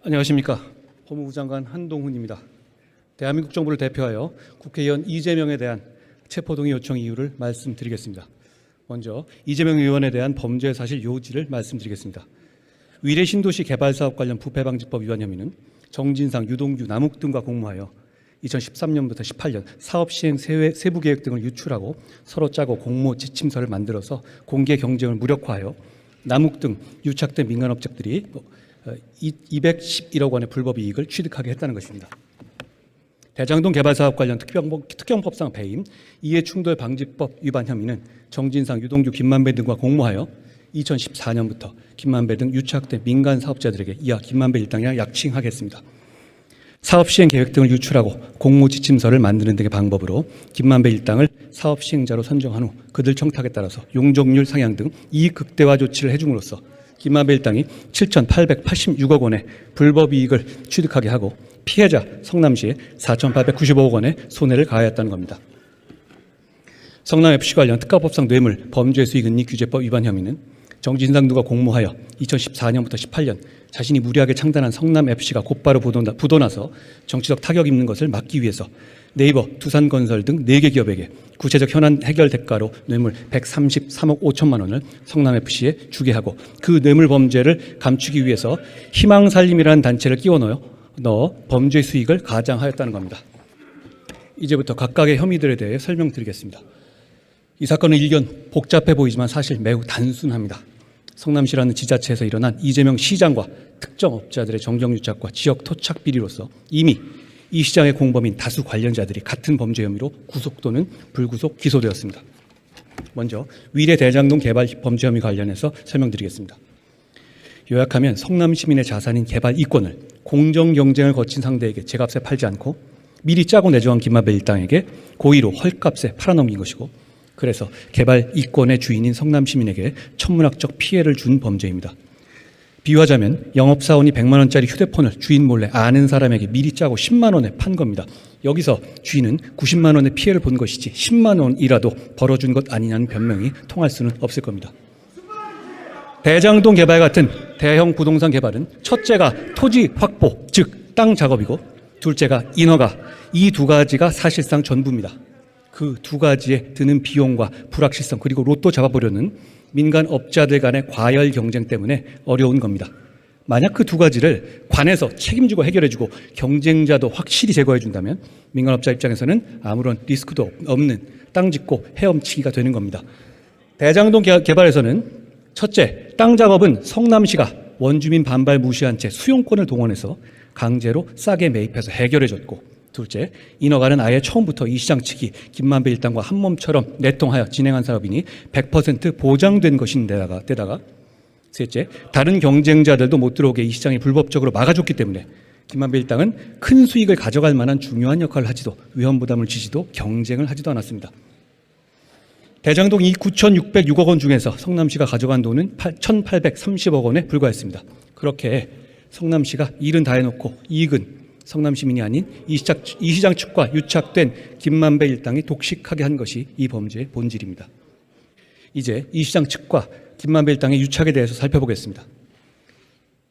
안녕하십니까. 법무부 장관 한동훈입니다. 대한민국 정부를 대표하여 국회의원 이재명에 대한 체포동의 요청 이유를 말씀드리겠습니다. 먼저 이재명 의원에 대한 범죄 사실 요지를 말씀드리겠습니다. 위례 신도시 개발사업 관련 부패방지법 위반 혐의는 정진상, 유동규, 남욱 등과 공모하여 2013년부터 18년 사업 시행 세부 계획 등을 유출하고 서로 짜고 공모 지침서를 만들어서 공개 경쟁을 무력화하여 남욱 등 유착된 민간업체들이 211억 원의 불법 이익을 취득하게 했다는 것입니다. 대장동 개발사업 관련 특경법상 배임, 이해충돌 방지법 위반 혐의는 정진상, 유동규, 김만배 등과 공모하여 2014년부터 김만배 등 유착된 민간 사업자들에게 이하 김만배 일당이랑 약칭하겠습니다. 사업 시행 계획 등을 유출하고 공모 지침서를 만드는 등의 방법으로 김만배 일당을 사업 시행자로 선정한 후 그들 청탁에 따라서 용적률 상향 등 이익 극대화 조치를 해줌으로써 김만배 일당이 7,886억 원의 불법 이익을 취득하게 하고 피해자 성남시에 4,895억 원의 손해를 가하였다는 겁니다. 성남FC 관련 특가법상 뇌물 범죄수익은닉규제법 위반 혐의는 정진상 등과 공모하여 2014년부터 18년 자신이 무리하게 창단한 성남FC가 곧바로 부도나서 정치적 타격 입는 것을 막기 위해서 네이버, 두산건설 등 4개 기업에게 구체적 현안 해결 대가로 뇌물 133억 5천만 원을 성남FC에 주게 하고 그 뇌물 범죄를 감추기 위해서 희망살림이라는 단체를 끼워 넣어 범죄 수익을 가장하였다는 겁니다. 이제부터 각각의 혐의들에 대해 설명드리겠습니다. 이 사건은 일견 복잡해 보이지만 사실 매우 단순합니다. 성남시라는 지자체에서 일어난 이재명 시장과 특정 업자들의 정경유착과 지역 토착 비리로서 이미 이 시장의 공범인 다수 관련자들이 같은 범죄 혐의로 구속 또는 불구속 기소되었습니다. 먼저 위례 대장동 개발 범죄 혐의 관련해서 설명드리겠습니다. 요약하면 성남 시민의 자산인 개발 이권을 공정 경쟁을 거친 상대에게 제값에 팔지 않고 미리 짜고 내정한 김만배 일당에게 고의로 헐값에 팔아넘긴 것이고, 그래서 개발 이권의 주인인 성남 시민에게 천문학적 피해를 준 범죄입니다. 비유하자면 영업사원이 100만 원짜리 휴대폰을 주인 몰래 아는 사람에게 미리 짜고 10만 원에 판 겁니다. 여기서 주인은 90만 원의 피해를 본 것이지 10만 원이라도 벌어준 것 아니냐는 변명이 통할 수는 없을 겁니다. 대장동 개발 같은 대형 부동산 개발은 첫째가 토지 확보, 즉 땅 작업이고, 둘째가 인허가, 이 두 가지가 사실상 전부입니다. 그 두 가지에 드는 비용과 불확실성, 그리고 로또 잡아보려는 민간 업자들 간의 과열 경쟁 때문에 어려운 겁니다. 만약 그 두 가지를 관에서 책임지고 해결해주고 경쟁자도 확실히 제거해준다면 민간업자 입장에서는 아무런 리스크도 없는 땅 짓고 헤엄치기가 되는 겁니다. 대장동 개발에서는 첫째, 땅 작업은 성남시가 원주민 반발 무시한 채 수용권을 동원해서 강제로 싸게 매입해서 해결해줬고, 둘째, 인허가는 아예 처음부터 이 시장 측이 김만배 일당과 한몸처럼 내통하여 진행한 사업이니 100% 보장된 것인데다가 셋째, 다른 경쟁자들도 못 들어오게 이 시장이 불법적으로 막아줬기 때문에 김만배 일당은 큰 수익을 가져갈 만한 중요한 역할을 하지도 위험 부담을 지지도 경쟁을 하지도 않았습니다. 대장동 이 9,606억 원 중에서 성남시가 가져간 돈은 1,830억 원에 불과했습니다. 그렇게 성남시가 일은 다 해놓고 이익은 성남 시민이 아닌 이 시장 측과 유착된 김만배 일당이 독식하게 한 것이 이 범죄의 본질입니다. 이제 이 시장 측과 김만배 일당의 유착에 대해서 살펴보겠습니다.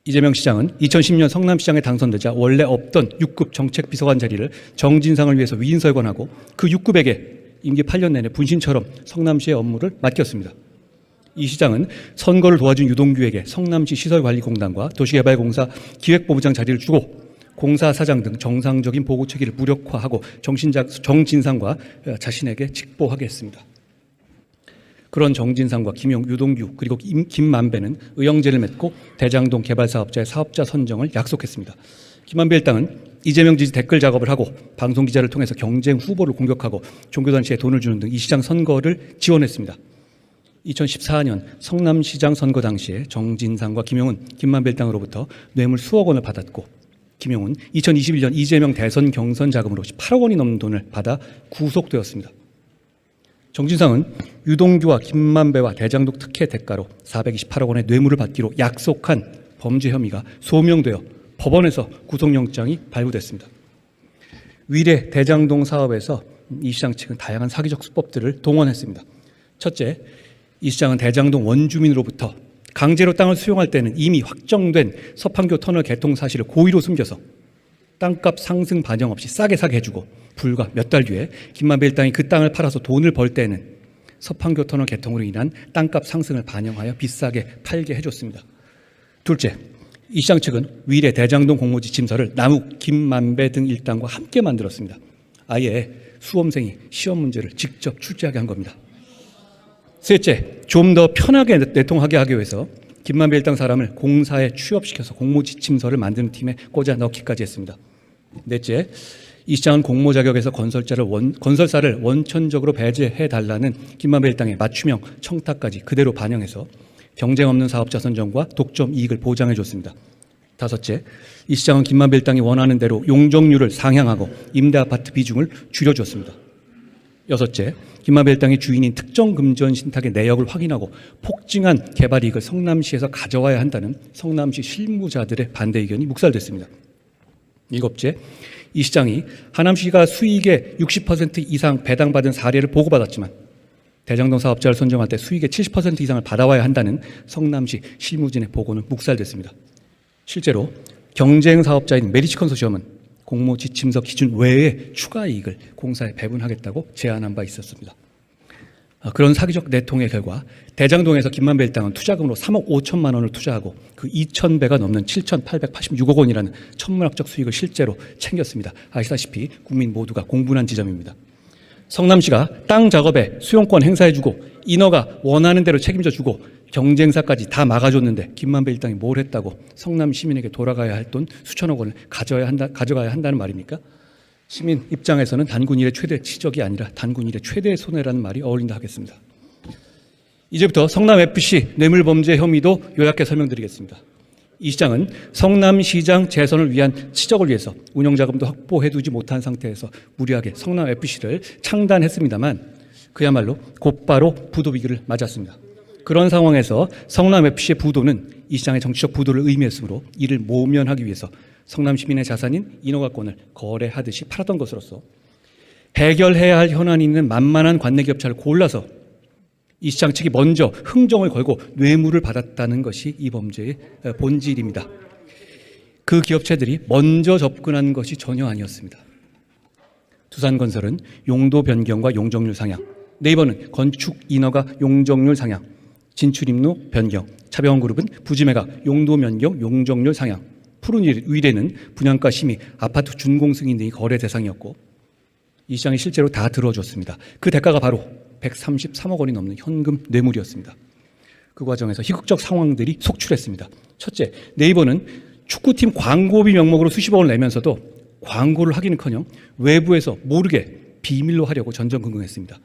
이재명 시장은 2010년 성남시장에 당선되자 원래 없던 6급 정책비서관 자리를 정진상을 위해서 위인설관하고 그 6급에게 임기 8년 내내 분신처럼 성남시의 업무를 맡겼습니다. 이 시장은 선거를 도와준 유동규에게 성남시 시설관리공단과 도시개발공사 기획본부장 자리를 주고 공사 사장 등 정상적인 보고 체계를 무력화하고 정진상과 자신에게 직보하게 했습니다. 그런 정진상과 유동규 그리고 김만배는 의형제를 맺고 대장동 개발사업자의 사업자 선정을 약속했습니다. 김만배 일당은 이재명 지지 댓글 작업을 하고 방송기자를 통해서 경쟁 후보를 공격하고 종교단체에 돈을 주는 등 이 시장 선거를 지원했습니다. 2014년 성남시장 선거 당시에 정진상과 김용은 김만배 일당으로부터 뇌물 수억 원을 받았고, 김용은 2021년 이재명 대선 경선 자금으로 8억 원이 넘는 돈을 받아 구속되었습니다. 정진상은 유동규와 김만배와 대장동 특혜 대가로 428억 원의 뇌물을 받기로 약속한 범죄 혐의가 소명되어 법원에서 구속영장이 발부됐습니다. 위례 대장동 사업에서 이 시장 측은 다양한 사기적 수법들을 동원했습니다. 첫째, 이 시장은 대장동 원주민으로부터 강제로 땅을 수용할 때는 이미 확정된 서판교 터널 개통 사실을 고의로 숨겨서 땅값 상승 반영 없이 싸게 사게 해주고, 불과 몇 달 뒤에 김만배 일당이 그 땅을 팔아서 돈을 벌 때는 서판교 터널 개통으로 인한 땅값 상승을 반영하여 비싸게 팔게 해줬습니다. 둘째, 이 시장 측은 위례 대장동 공모지침서를 남욱, 김만배 등 일당과 함께 만들었습니다. 아예 수험생이 시험 문제를 직접 출제하게 한 겁니다. 셋째, 좀 더 편하게 내통하게 하기 위해서 김만배 일당 사람을 공사에 취업시켜서 공모지침서를 만드는 팀에 꽂아 넣기까지 했습니다. 넷째, 이 시장은 공모 자격에서 건설사를 원천적으로 배제해달라는 김만배 일당의 맞춤형 청탁까지 그대로 반영해서 경쟁 없는 사업자 선정과 독점 이익을 보장해줬습니다. 다섯째, 이 시장은 김만배 일당이 원하는 대로 용적률을 상향하고 임대아파트 비중을 줄여줬습니다. 여섯째, 김만배 일당이 주인인 특정 금전 신탁의 내역을 확인하고 폭증한 개발 이익을 성남시에서 가져와야 한다는 성남시 실무자들의 반대 의견이 묵살됐습니다. 일곱째, 이 시장이 하남시가 수익의 60% 이상 배당받은 사례를 보고받았지만 대장동 사업자를 선정할 때 수익의 70% 이상을 받아와야 한다는 성남시 실무진의 보고는 묵살됐습니다. 실제로 경쟁 사업자인 메리츠 컨소시엄은 공모 지침서 기준 외에 추가 이익을 공사에 배분하겠다고 제안한 바 있었습니다. 그런 사기적 내통의 결과 대장동에서 김만배 일당은 투자금으로 3억 5천만 원을 투자하고 그 2,000배가 넘는 7,886억 원이라는 천문학적 수익을 실제로 챙겼습니다. 아시다시피 국민 모두가 공분한 지점입니다. 성남시가 땅 작업에 수용권 행사해주고 인허가 원하는 대로 책임져주고 경쟁사까지 다 막아줬는데 김만배 일당이 뭘 했다고 성남 시민에게 돌아가야 할 돈 수천억 원을 가져가야 한다는 말입니까? 시민 입장에서는 단군 일의 최대 치적이 아니라 단군 일의 최대 손해라는 말이 어울린다 하겠습니다. 이제부터 성남FC 뇌물범죄 혐의도 요약해 설명드리겠습니다. 이 시장은 성남시장 재선을 위한 치적을 위해서 운영자금도 확보해두지 못한 상태에서 무리하게 성남FC를 창단했습니다만 그야말로 곧바로 부도 위기를 맞았습니다. 그런 상황에서 성남FC의 부도는 이 시장의 정치적 부도를 의미했으므로 이를 모면하기 위해서 성남 시민의 자산인 인허가권을 거래하듯이 팔았던 것으로서 해결해야 할 현안이 있는 만만한 관내기업체를 골라서 이 시장 측이 먼저 흥정을 걸고 뇌물을 받았다는 것이 이 범죄의 본질입니다. 그 기업체들이 먼저 접근한 것이 전혀 아니었습니다. 두산건설은 용도 변경과 용적률 상향, 네이버는 건축 인허가 용적률 상향, 진출입로 변경, 차병원그룹은 부지매각 용도 변경 용적률 상향, 푸른위례는 분양가 심의, 아파트 준공 승인 등이 거래 대상이었고 이 시장이 실제로 다 들어줬습니다. 그 대가가 바로 133억 원이 넘는 현금 뇌물이었습니다. 그 과정에서 희극적 상황들이 속출했습니다. 첫째, 네이버는 축구팀 광고비 명목으로 수십억 원을 내면서도 광고를 하기는커녕 외부에서 모르게 비밀로 하려고 전전긍긍했습니다.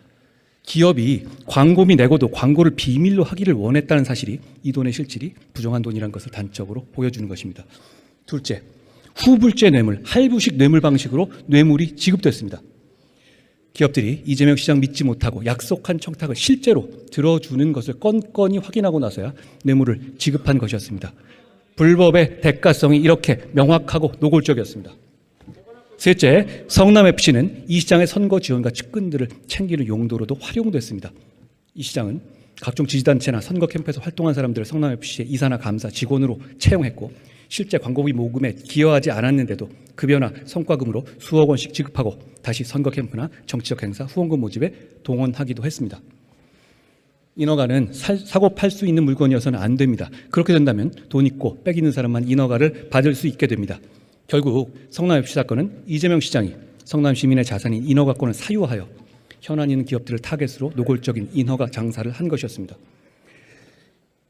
기업이 광고비 내고도 광고를 비밀로 하기를 원했다는 사실이 이 돈의 실질이 부정한 돈이라는 것을 단적으로 보여주는 것입니다. 둘째, 후불제 뇌물, 할부식 뇌물 방식으로 뇌물이 지급됐습니다. 기업들이 이재명 시장 믿지 못하고 약속한 청탁을 실제로 들어주는 것을 건건히 확인하고 나서야 뇌물을 지급한 것이었습니다. 불법의 대가성이 이렇게 명확하고 노골적이었습니다. 셋째, 성남FC는 이 시장의 선거 지원과 측근들을 챙기는 용도로도 활용됐습니다. 이 시장은 각종 지지단체나 선거 캠프에서 활동한 사람들을 성남FC의 이사나 감사 직원으로 채용했고 실제 광고비 모금에 기여하지 않았는데도 급여나 성과금으로 수억 원씩 지급하고 다시 선거 캠프나 정치적 행사, 후원금 모집에 동원하기도 했습니다. 인허가는 사고 팔 수 있는 물건이어서는 안 됩니다. 그렇게 된다면 돈 있고 빽 있는 사람만 인허가를 받을 수 있게 됩니다. 결국 성남FC 사건은 이재명 시장이 성남 시민의 자산인 인허가권을 사유하여 현안 있는 기업들을 타겟으로 노골적인 인허가 장사를 한 것이었습니다.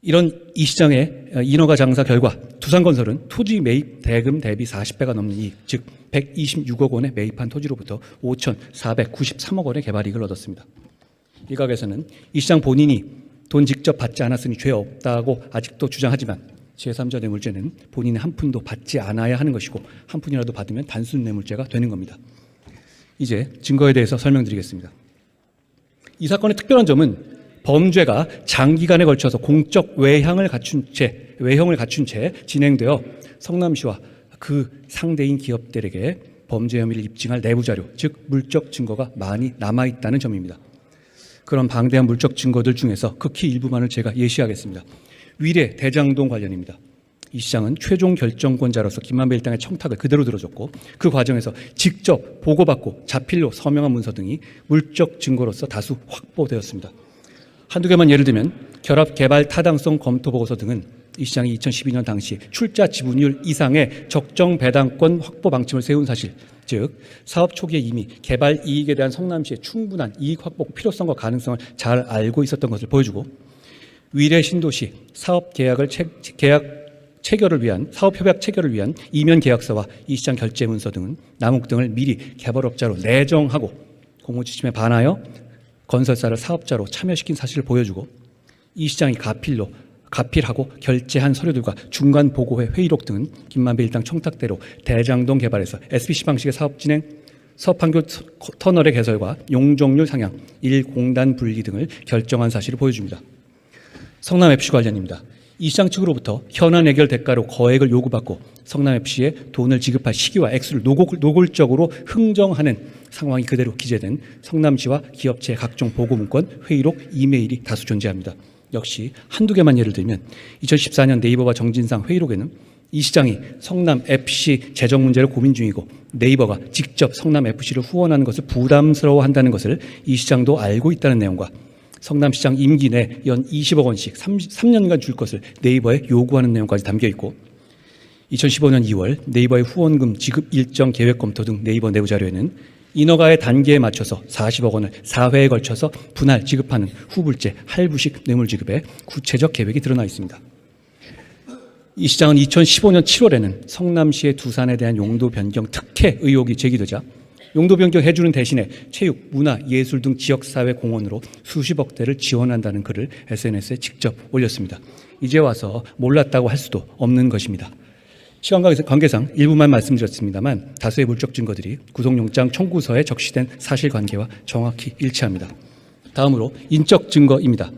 이런 이 시장의 인허가 장사 결과 두산건설은 토지 매입 대금 대비 40배가 넘는 이익, 즉 126억 원에 매입한 토지로부터 5,493억 원의 개발이익을 얻었습니다. 일각에서는 이 시장 본인이 돈 직접 받지 않았으니 죄 없다고 아직도 주장하지만 제3자 뇌물죄는 본인의 한 푼도 받지 않아야 하는 것이고 한 푼이라도 받으면 단순 뇌물죄가 되는 겁니다. 이제 증거에 대해서 설명드리겠습니다. 이 사건의 특별한 점은 범죄가 장기간에 걸쳐서 공적 외형을 갖춘 채 진행되어 성남시와 그 상대인 기업들에게 범죄 혐의를 입증할 내부 자료, 즉 물적 증거가 많이 남아있다는 점입니다. 그런 방대한 물적 증거들 중에서 극히 일부만을 제가 예시하겠습니다. 위례 대장동 관련입니다. 이 시장은 최종 결정권자로서 김만배 일당의 청탁을 그대로 들어줬고 그 과정에서 직접 보고받고 자필로 서명한 문서 등이 물적 증거로서 다수 확보되었습니다. 한두 개만 예를 들면 결합 개발 타당성 검토 보고서 등은 이 시장이 2012년 당시 출자 지분율 이상의 적정 배당권 확보 방침을 세운 사실, 즉 사업 초기에 이미 개발 이익에 대한 성남시의 충분한 이익 확보 필요성과 가능성을 잘 알고 있었던 것을 보여주고, 위례 신도시 사업 계약을 체결을 위한 사업 협약 체결을 위한 이면 계약서와 이 시장 결제 문서 등은 남욱 등을 미리 개발업자로 내정하고 공모 지침에 반하여 건설사를 사업자로 참여시킨 사실을 보여주고, 이 시장이 가필하고 결제한 서류들과 중간 보고회 회의록 등은 김만배 일당 청탁대로 대장동 개발에서 SPC 방식의 사업 진행, 서판교 터널의 개설과 용적률 상향, 일공단 분리 등을 결정한 사실을 보여줍니다. 성남FC 관련입니다. 이 시장 측으로부터 현안 해결 대가로 거액을 요구받고 성남FC에 돈을 지급할 시기와 액수를 노골적으로 흥정하는 상황이 그대로 기재된 성남시와 기업체의 각종 보고문건, 회의록, 이메일이 다수 존재합니다. 역시 한두 개만 예를 들면 2014년 네이버와 정진상 회의록에는 이 시장이 성남FC 재정 문제를 고민 중이고 네이버가 직접 성남FC를 후원하는 것을 부담스러워한다는 것을 이 시장도 알고 있다는 내용과 성남시장 임기 내 연 20억 원씩 3년간 줄 것을 네이버에 요구하는 내용까지 담겨 있고, 2015년 2월 네이버의 후원금 지급 일정 계획 검토 등 네이버 내부 자료에는 인허가의 단계에 맞춰서 40억 원을 4회에 걸쳐서 분할 지급하는 후불제 할부식 뇌물 지급의 구체적 계획이 드러나 있습니다. 이 시장은 2015년 7월에는 성남시의 두산에 대한 용도 변경 특혜 의혹이 제기되자 용도 변경해주는 대신에 체육, 문화, 예술 등 지역사회 공헌으로 수십억 대를 지원한다는 글을 SNS에 직접 올렸습니다. 이제 와서 몰랐다고 할 수도 없는 것입니다. 시간 관계상 일부만 말씀드렸습니다만 다수의 물적 증거들이 구속영장 청구서에 적시된 사실관계와 정확히 일치합니다. 다음으로 인적 증거입니다.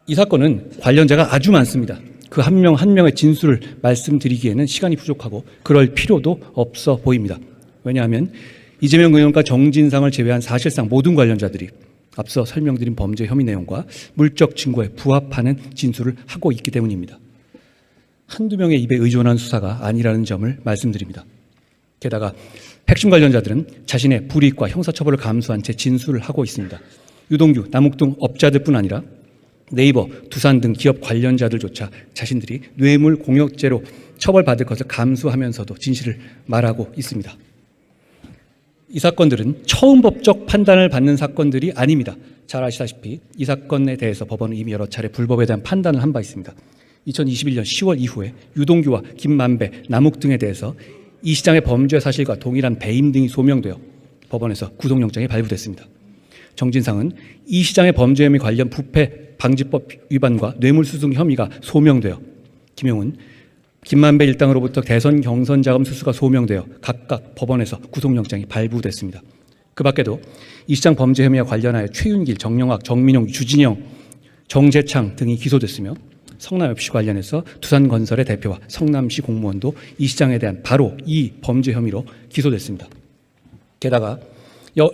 이 사건은 관련자가 아주 많습니다. 그 한 명 한 명의 진술을 말씀드리기에는 시간이 부족하고 그럴 필요도 없어 보입니다. 왜냐하면 이재명 의원과 정진상을 제외한 사실상 모든 관련자들이 앞서 설명드린 범죄 혐의 내용과 물적 증거에 부합하는 진술을 하고 있기 때문입니다. 한두 명의 입에 의존한 수사가 아니라는 점을 말씀드립니다. 게다가 핵심 관련자들은 자신의 불이익과 형사처벌을 감수한 채 진술을 하고 있습니다. 유동규, 남욱 등 업자들뿐 아니라 네이버, 두산 등 기업 관련자들조차 자신들이 뇌물 공여죄로 처벌받을 것을 감수하면서도 진실을 말하고 있습니다. 이 사건들은 처음 법적 판단을 받는 사건들이 아닙니다. 잘 아시다시피 이 사건에 대해서 법원은 이미 여러 차례 불법에 대한 판단을 한 바 있습니다. 2021년 10월 이후에 유동규와 김만배, 남욱 등에 대해서 이 시장의 범죄 사실과 동일한 배임 등이 소명되어 법원에서 구속영장이 발부됐습니다. 정진상은 이 시장의 범죄 혐의 관련 부패 방지법 위반과 뇌물수수 혐의가 소명되어, 김용은, 김만배 일당으로부터 대선 경선 자금 수수가 소명되어 각각 법원에서 구속영장이 발부됐습니다. 그 밖에도 이 시장 범죄 혐의와 관련하여 최윤길, 정영학, 정민용, 주진영, 정재창 등이 기소됐으며 성남FC 관련해서 두산건설의 대표와 성남시 공무원도 이 시장에 대한 바로 이 범죄 혐의로 기소됐습니다. 게다가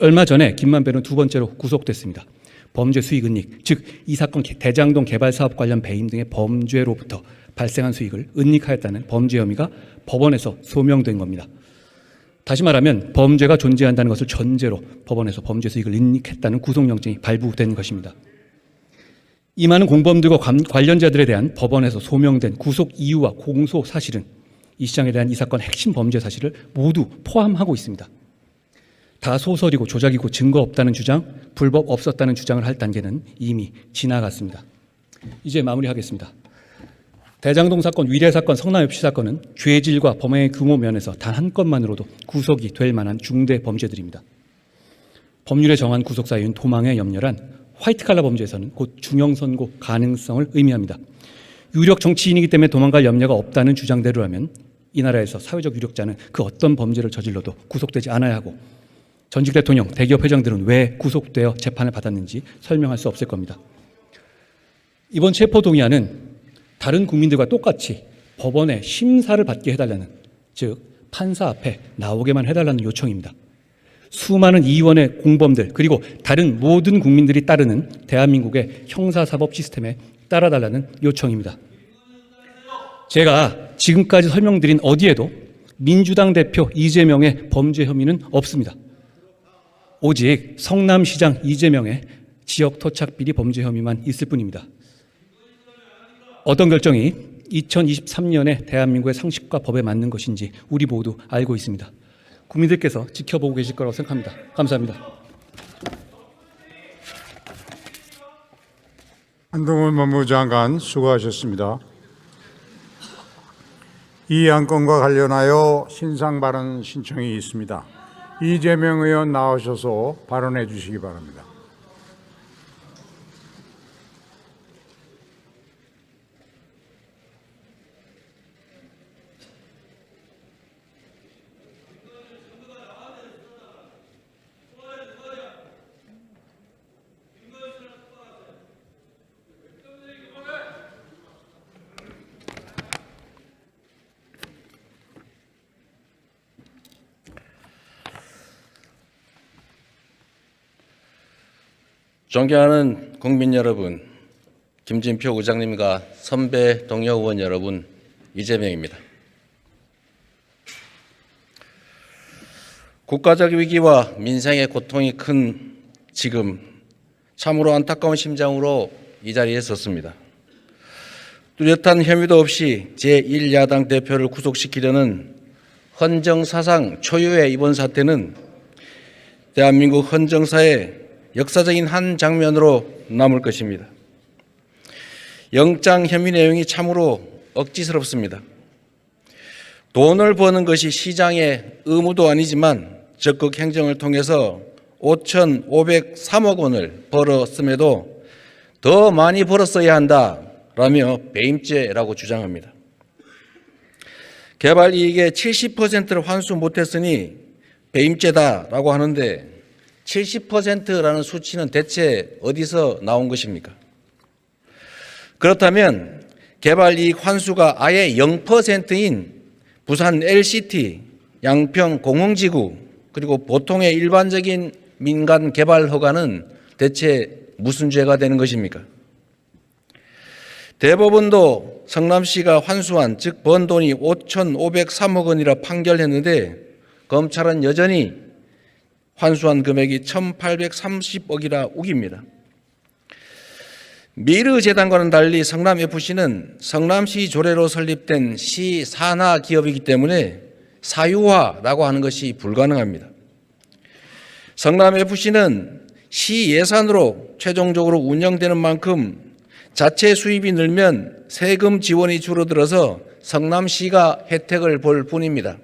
얼마 전에 김만배는 두 번째로 구속됐습니다. 범죄 수익 은닉, 즉 이 사건 대장동 개발 사업 관련 배임 등의 범죄로부터 발생한 수익을 은닉하였다는 범죄 혐의가 법원에서 소명된 겁니다. 다시 말하면 범죄가 존재한다는 것을 전제로 법원에서 범죄 수익을 은닉했다는 구속영장이 발부된 것입니다. 이 많은 공범들과 관련자들에 대한 법원에서 소명된 구속 이유와 공소 사실은 이 시장에 대한 이 사건 핵심 범죄 사실을 모두 포함하고 있습니다. 다 소설이고 조작이고 증거 없다는 주장, 불법 없었다는 주장을 할 단계는 이미 지나갔습니다. 이제 마무리하겠습니다. 대장동 사건, 위례 사건, 성남FC 사건은 죄질과 범행의 규모 면에서 단 한 건만으로도 구속이 될 만한 중대 범죄들입니다. 법률에 정한 구속 사유는 도망에 염려한 화이트칼라 범죄에서는 곧 중형 선고 가능성을 의미합니다. 유력 정치인이기 때문에 도망갈 염려가 없다는 주장대로라면 이 나라에서 사회적 유력자는 그 어떤 범죄를 저질러도 구속되지 않아야 하고 전직 대통령, 대기업 회장들은 왜 구속되어 재판을 받았는지 설명할 수 없을 겁니다. 이번 체포동의안은 다른 국민들과 똑같이 법원에 심사를 받게 해달라는, 즉 판사 앞에 나오게만 해달라는 요청입니다. 수많은 이원의 공범들 그리고 다른 모든 국민들이 따르는 대한민국의 형사사법 시스템에 따라달라는 요청입니다. 제가 지금까지 설명드린 어디에도 민주당 대표 이재명의 범죄 혐의는 없습니다. 오직 성남시장 이재명의 지역 토착 비리 범죄 혐의만 있을 뿐입니다. 어떤 결정이 2023년에 대한민국의 상식과 법에 맞는 것인지 우리 모두 알고 있습니다. 국민들께서 지켜보고 계실 거라고 생각합니다. 감사합니다. 한동훈 법무부 장관 수고하셨습니다. 이 안건과 관련하여 신상 발언 신청이 있습니다. 이재명 의원 나오셔서 발언해 주시기 바랍니다. 존경하는 국민 여러분, 김진표 의장님과 선배 동료 의원 여러분, 이재명입니다. 국가적 위기와 민생의 고통이 큰 지금 참으로 안타까운 심정으로 이 자리에 섰습니다. 뚜렷한 혐의도 없이 제1야당 대표를 구속시키려는 헌정사상 초유의 이번 사태는 대한민국 헌정사의 역사적인 한 장면으로 남을 것입니다. 영장 혐의 내용이 참으로 억지스럽습니다. 돈을 버는 것이 시장의 의무도 아니지만 적극 행정을 통해서 5,503억 원을 벌었음에도 더 많이 벌었어야 한다라며 배임죄라고 주장합니다. 개발 이익의 70%를 환수 못했으니 배임죄다라고 하는데 70%라는 수치는 대체 어디서 나온 것입니까? 그렇다면 개발 이익 환수가 아예 0%인 부산 LCT, 양평 공흥지구 그리고 보통의 일반적인 민간 개발 허가는 대체 무슨 죄가 되는 것입니까? 대법원도 성남시가 환수한 즉 번 돈이 5,503억 원이라 판결했는데 검찰은 여전히 환수한 금액이 1,830억이라 우깁니다. 미르재단과는 달리 성남FC는 성남시 조례로 설립된 시 산하 기업이기 때문에 사유화라고 하는 것이 불가능합니다. 성남FC는 시 예산으로 최종적으로 운영되는 만큼 자체 수입이 늘면 세금 지원이 줄어들어서 성남시가 혜택을 볼 뿐입니다.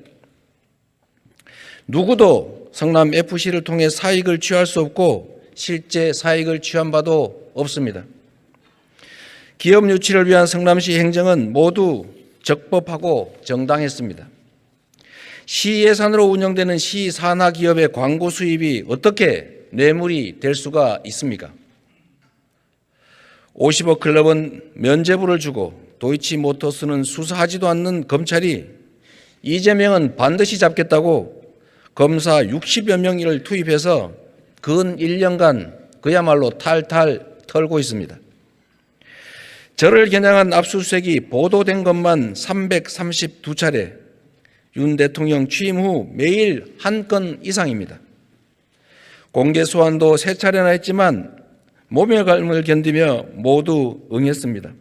누구도 성남FC를 통해 사익을 취할 수 없고 실제 사익을 취한 바도 없습니다. 기업 유치를 위한 성남시 행정은 모두 적법하고 정당했습니다. 시 예산으로 운영되는 시 산하 기업의 광고 수입이 어떻게 뇌물이 될 수가 있습니까? 50억 클럽은 면죄부를 주고 도이치모터스는 수사하지도 않는 검찰이 이재명은 반드시 잡겠다고 검사 60여 명을 투입해서 근 1년간 그야말로 탈탈 털고 있습니다. 저를 겨냥한 압수수색이 보도된 것만 332차례, 윤 대통령 취임 후 매일 한 건 이상입니다. 공개 소환도 3차례나 했지만 모멸감을 견디며 모두 응했습니다.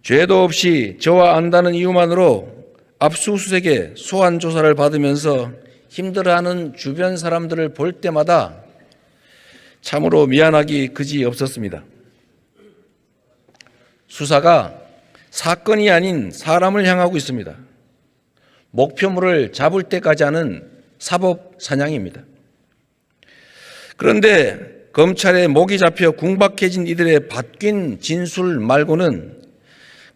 죄도 없이 저와 안다는 이유만으로 압수수색에 소환 조사를 받으면서 힘들어하는 주변 사람들을 볼 때마다 참으로 미안하기 그지 없었습니다. 수사가 사건이 아닌 사람을 향하고 있습니다. 목표물을 잡을 때까지 하는 사법 사냥입니다. 그런데 검찰에 목이 잡혀 궁박해진 이들의 바뀐 진술 말고는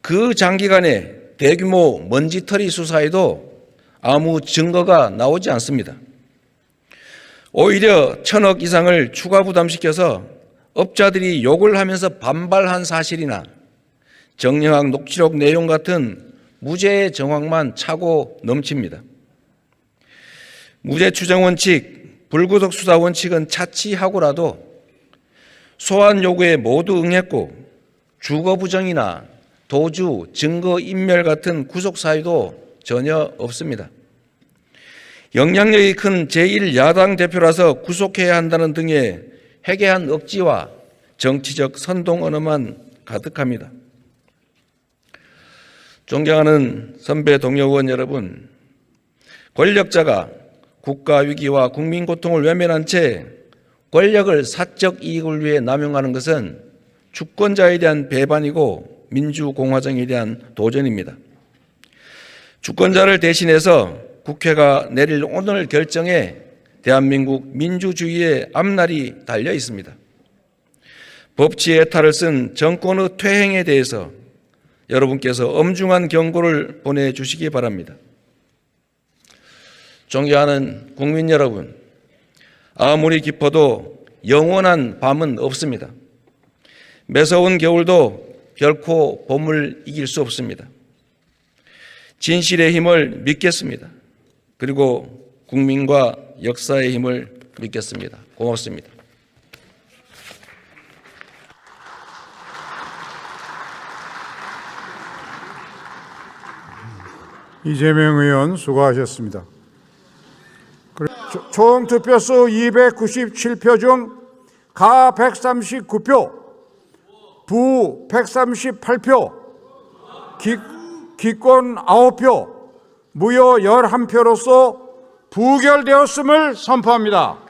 그 장기간에 대규모 먼지털이 수사에도 아무 증거가 나오지 않습니다. 오히려 1,000억 이상을 추가 부담시켜서 업자들이 욕을 하면서 반발한 사실이나 정영학 녹취록 내용 같은 무죄의 정황만 차고 넘칩니다. 무죄 추정 원칙, 불구속 수사 원칙은 차치하고라도 소환 요구에 모두 응했고 주거 부정이나 도주, 증거 인멸 같은 구속 사유도 전혀 없습니다. 영향력이 큰 제1야당 대표라서 구속해야 한다는 등의 해괴한 억지와 정치적 선동 언어만 가득합니다. 존경하는 선배 동료 의원 여러분, 권력자가 국가 위기와 국민 고통을 외면한 채 권력을 사적 이익을 위해 남용하는 것은 주권자에 대한 배반이고 민주공화정에 대한 도전입니다. 주권자를 대신해서 국회가 내릴 오늘 결정에 대한민국 민주주의의 앞날이 달려 있습니다. 법치의 해탈을 쓴 정권의 퇴행에 대해서 여러분께서 엄중한 경고를 보내주시기 바랍니다. 존경하는 국민 여러분, 아무리 깊어도 영원한 밤은 없습니다. 매서운 겨울도 결코 봄을 이길 수 없습니다. 진실의 힘을 믿겠습니다. 그리고 국민과 역사의 힘을 믿겠습니다. 고맙습니다. 이재명 의원 수고하셨습니다. 총 득표수 297표 중 가 139표, 부 138표, 기권 9표, 무효 11표로서 부결되었음을 선포합니다.